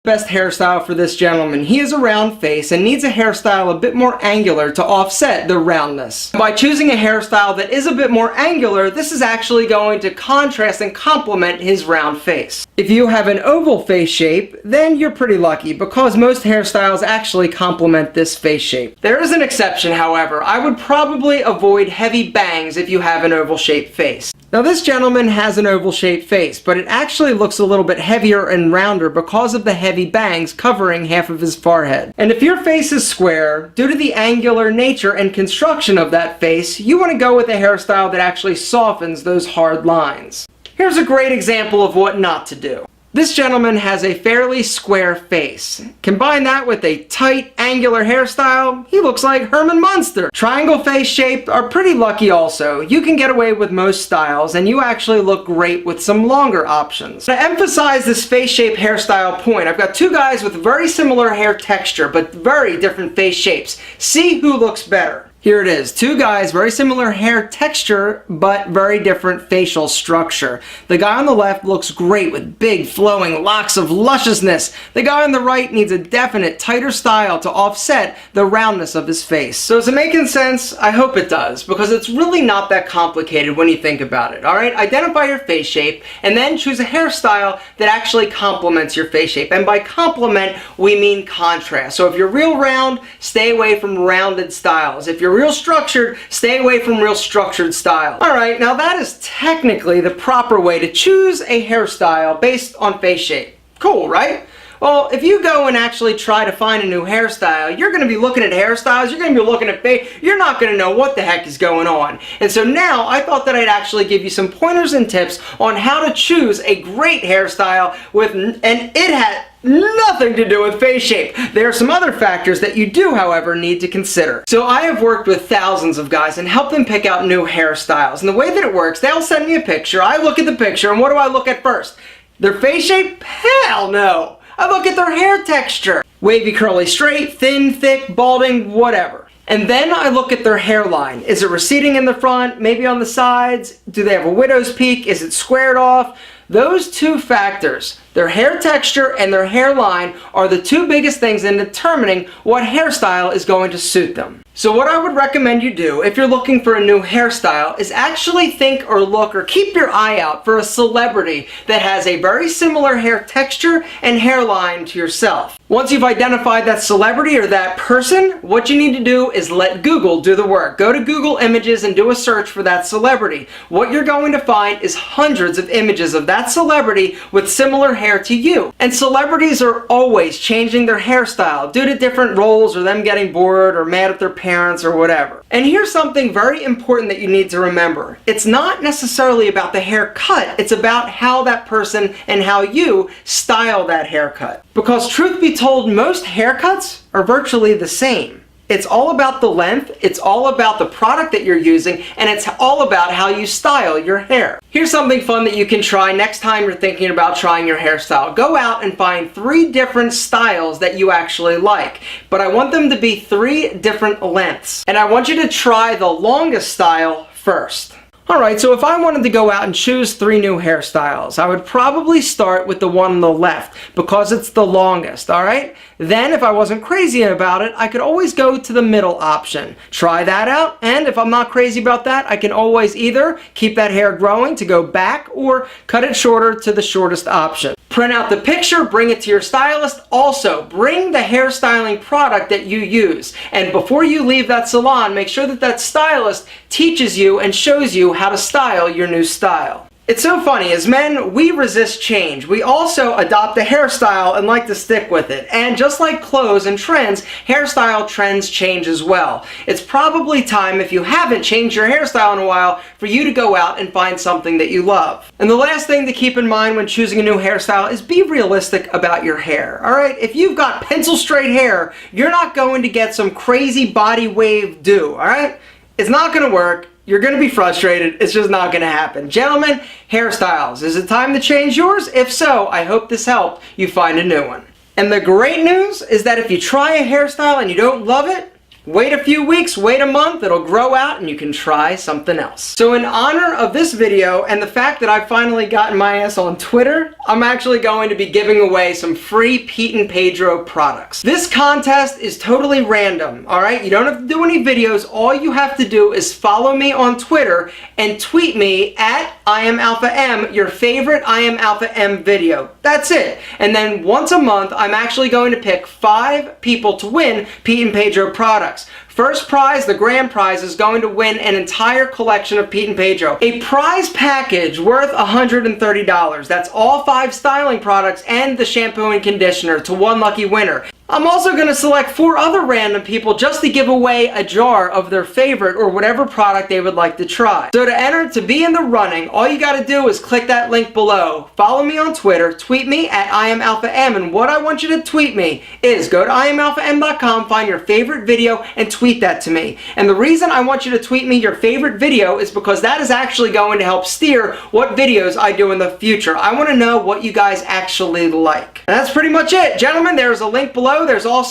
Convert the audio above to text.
Best hairstyle for this gentleman. He has a round face and needs a hairstyle a bit more angular to offset the roundness. By choosing a hairstyle that is a bit more angular, this is actually going to contrast and complement his round face. If you have an oval face shape, then you're pretty lucky because most hairstyles actually complement this face shape. There is an exception, however. I would probably avoid heavy bangs if you have an oval shaped face. Now this gentleman has an oval shaped face, but it actually looks a little bit heavier and rounder because of the heavy bangs covering half of his forehead. And if your face is square, due to the angular nature and construction of that face, you want to go with a hairstyle that actually softens those hard lines. Here's a great example of what not to do. This gentleman has a fairly square face. Combine that with a tight, angular hairstyle, he looks like Herman Munster. Triangle face shape are pretty lucky also. You can get away with most styles, and you actually look great with some longer options. To emphasize this face shape hairstyle point, I've got two guys with very similar hair texture, but very different face shapes. See who looks better. Here it is. Two guys, very similar hair texture, but very different facial structure. The guy on the left looks great with big flowing locks of lusciousness. The guy on the right needs a definite tighter style to offset the roundness of his face. So is it making sense? I hope it does, because it's really not that complicated when you think about it. Alright, identify your face shape and then choose a hairstyle that actually complements your face shape. And by complement, we mean contrast. So if you're real round, stay away from rounded styles. If you're real structured, stay away from real structured styles. Alright, now that is technically the proper way to choose a hairstyle based on face shape. Cool, right? Well, if you go and actually try to find a new hairstyle, you're going to be looking at hairstyles, you're going to be looking at face, you're not going to know what the heck is going on. And so now, I thought that I'd actually give you some pointers and tips on how to choose a great hairstyle and it had nothing to do with face shape. There are some other factors that you do, however, need to consider. So I have worked with thousands of guys and helped them pick out new hairstyles. And the way that it works, they'll send me a picture, I look at the picture, and what do I look at first? Their face shape? Hell no! I look at their hair texture. Wavy, curly, straight, thin, thick, balding, whatever. And then I look at their hairline. Is it receding in the front, maybe on the sides? Do they have a widow's peak? Is it squared off? Those two factors, their hair texture and their hairline, are the two biggest things in determining what hairstyle is going to suit them. So what I would recommend you do if you're looking for a new hairstyle is actually think or look or keep your eye out for a celebrity that has a very similar hair texture and hairline to yourself. Once you've identified that celebrity or that person, what you need to do is let Google do the work. Go to Google Images and do a search for that celebrity. What you're going to find is hundreds of images of that celebrity with similar hair to you. And celebrities are always changing their hairstyle due to different roles or them getting bored or mad at their parents or whatever. And here's something very important that you need to remember. It's not necessarily about the haircut, it's about how that person and how you style that haircut. Because truth be told, most haircuts are virtually the same. It's all about the length, it's all about the product that you're using, and it's all about how you style your hair. Here's something fun that you can try next time you're thinking about trying your hairstyle. Go out and find 3 different styles that you actually like. But I want them to be 3 different lengths. And I want you to try the longest style first. Alright, so if I wanted to go out and choose 3 new hairstyles, I would probably start with the one on the left because it's the longest, alright? Then, if I wasn't crazy about it, I could always go to the middle option. Try that out, and if I'm not crazy about that, I can always either keep that hair growing to go back or cut it shorter to the shortest option. Print out the picture, bring it to your stylist. Also, bring the hairstyling product that you use. And before you leave that salon, make sure that that stylist teaches you and shows you how to style your new style. It's so funny, as men, we resist change. We also adopt a hairstyle and like to stick with it. And just like clothes and trends, hairstyle trends change as well. It's probably time, if you haven't changed your hairstyle in a while, for you to go out and find something that you love. And the last thing to keep in mind when choosing a new hairstyle is be realistic about your hair. Alright, if you've got pencil straight hair, you're not going to get some crazy body wave do, alright? It's not going to work. You're going to be frustrated. It's just not going to happen. Gentlemen, hairstyles. Is it time to change yours? If so, I hope this helped you find a new one. And the great news is that if you try a hairstyle and you don't love it, Wait a few weeks, wait a month, it'll grow out and you can try something else. So in honor of this video and the fact that I've finally gotten my ass on Twitter, I'm actually going to be giving away some free Pete and Pedro products. This contest is totally random, alright? You don't have to do any videos. All you have to do is follow me on Twitter and tweet me at IamAlphaM your favorite I Am Alpha M video. That's it. And then once a month, I'm actually going to pick 5 people to win Pete and Pedro products. First prize, the grand prize, is going to win an entire collection of Pete and Pedro. A prize package worth $130. That's all 5 styling products and the shampoo and conditioner to one lucky winner. I'm also going to select 4 other random people just to give away a jar of their favorite or whatever product they would like to try. So to enter to be in the running, all you got to do is click that link below. Follow me on Twitter, tweet me at IamAlphaM, and what I want you to tweet me is go to IamAlphaM.com, find your favorite video, and tweet that to me. And the reason I want you to tweet me your favorite video is because that is actually going to help steer what videos I do in the future. I want to know what you guys actually like. And that's pretty much it. Gentlemen, there's a link below. There's also